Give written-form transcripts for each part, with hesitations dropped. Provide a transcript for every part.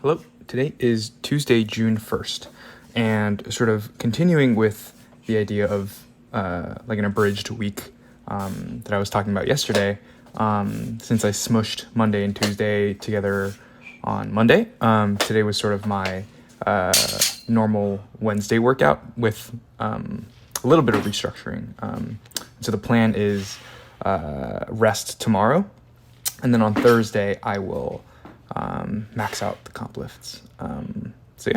Hello, today is Tuesday, June 1st, and sort of continuing with the idea of like an abridged week that I was talking about yesterday, since I smushed Monday and Tuesday together on Monday. Today was sort of my normal Wednesday workout with a little bit of restructuring. So the plan is rest tomorrow, and then on Thursday I will max out the comp lifts. So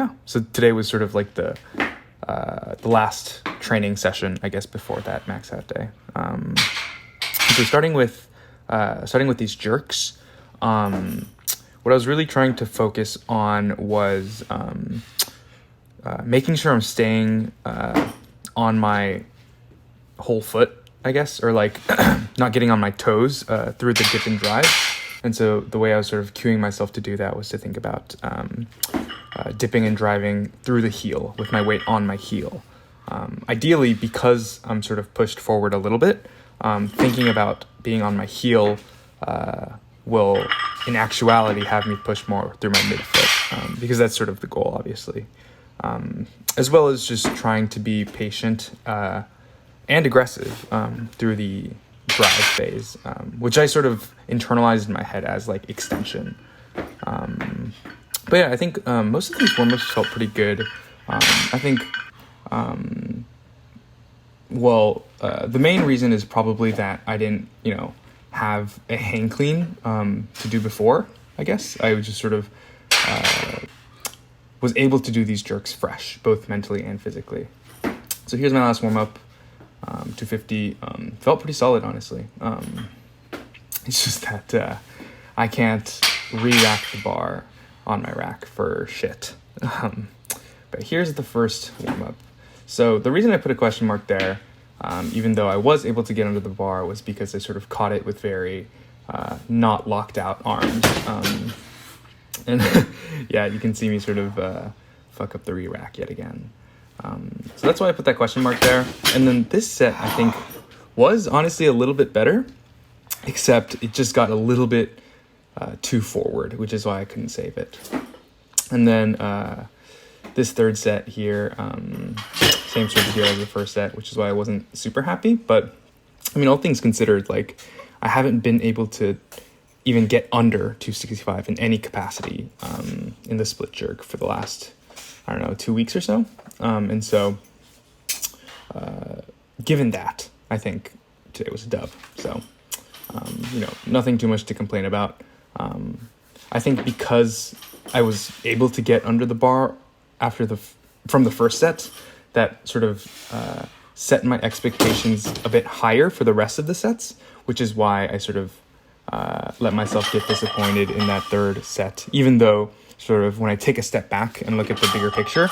today was sort of like the last training session, I guess, before that max out day. So starting with these jerks, what I was really trying to focus on was making sure I'm staying on my whole foot, I guess, or like not getting on my toes through the dip and drive. And so the way I was sort of cueing myself to do that was to think about dipping and driving through the heel with my weight on my heel. Ideally, because I'm sort of pushed forward a little bit, thinking about being on my heel will, in actuality, have me push more through my midfoot, because that's sort of the goal, obviously. As well as just trying to be patient and aggressive through the drive phase, which I sort of internalized in my head as like extension. But yeah, I think most of these warm-ups felt pretty good. I think, the main reason is probably that I didn't, have a hang clean to do before, I guess. I was just sort of was able to do these jerks fresh, both mentally and physically. So here's my last warm-up. 250 felt pretty solid, honestly. It's just that I can't re-rack the bar on my rack for shit. But here's the first warm-up. So the reason I put a question mark there, even though I was able to get under the bar, was because I sort of caught it with very not locked out arms. And yeah, you can see me sort of fuck up the re-rack yet again. So that's why I put that question mark there. And then this set, I think, was honestly a little bit better, except it just got a little bit too forward, which is why I couldn't save it. And then this third set here, same sort of deal as the first set, which is why I wasn't super happy. But I mean, all things considered, like, I haven't been able to even get under 265 in any capacity in the split jerk for the last, 2 weeks or so. And so, given that, I think today was a dub. So, nothing too much to complain about. I think because I was able to get under the bar from the first set, that sort of set my expectations a bit higher for the rest of the sets, which is why I sort of let myself get disappointed in that third set, even though sort of when I take a step back and look at the bigger picture,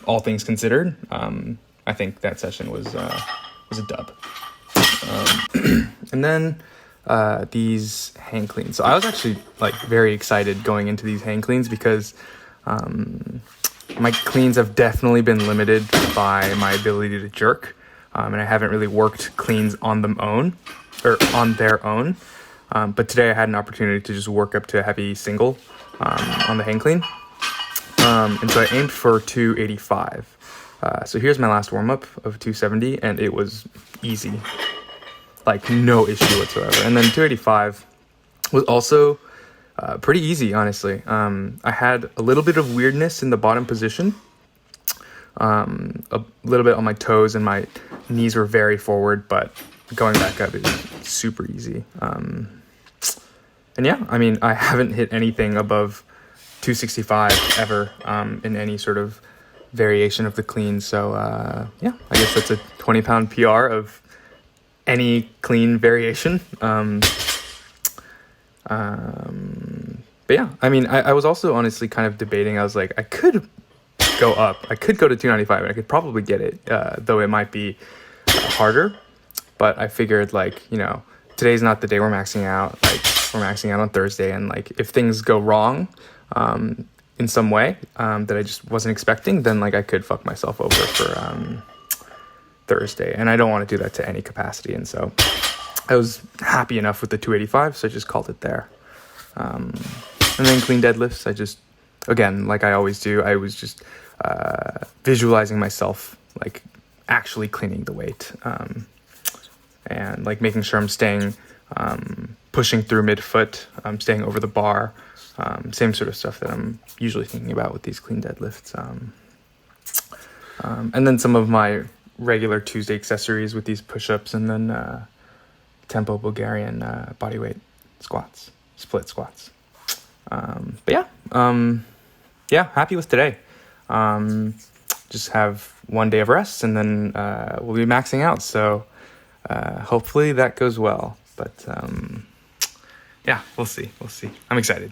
all things considered, I think that session was a dub. And then these hang cleans. So I was actually like very excited going into these hang cleans because my cleans have definitely been limited by my ability to jerk, and I haven't really worked cleans on their own. But today I had an opportunity to just work up to a heavy single on the hang clean. And so I aimed for 285. So here's my last warm-up of 270, and it was easy. Like, no issue whatsoever. And then 285 was also pretty easy, honestly. I had a little bit of weirdness in the bottom position. A little bit on my toes, and my knees were very forward, but going back up is super easy. And yeah, I mean, I haven't hit anything above 265 ever in any sort of variation of the clean. So yeah, I guess that's a 20-pound PR of any clean variation. But yeah, I mean, I was also honestly kind of debating. I was like, I could go up. I could go to 295 and I could probably get it, though it might be harder. But I figured, like, today's not the day we're maxing out. Like, we're maxing out on Thursday, and like, if things go wrong in some way that I just wasn't expecting, then like I could fuck myself over for Thursday, and I don't want to do that to any capacity. And so I was happy enough with the 285, so I just called it there. And then clean deadlifts, I just, again, like I always do, I was just visualizing myself like actually cleaning the weight, and like making sure I'm staying, pushing through midfoot, staying over the bar, same sort of stuff that I'm usually thinking about with these clean deadlifts. And then some of my regular Tuesday accessories with these push-ups, and then Tempo Bulgarian bodyweight squats, split squats. But yeah, happy with today. Just have one day of rest, and then we'll be maxing out. So hopefully that goes well. But yeah, we'll see. I'm excited.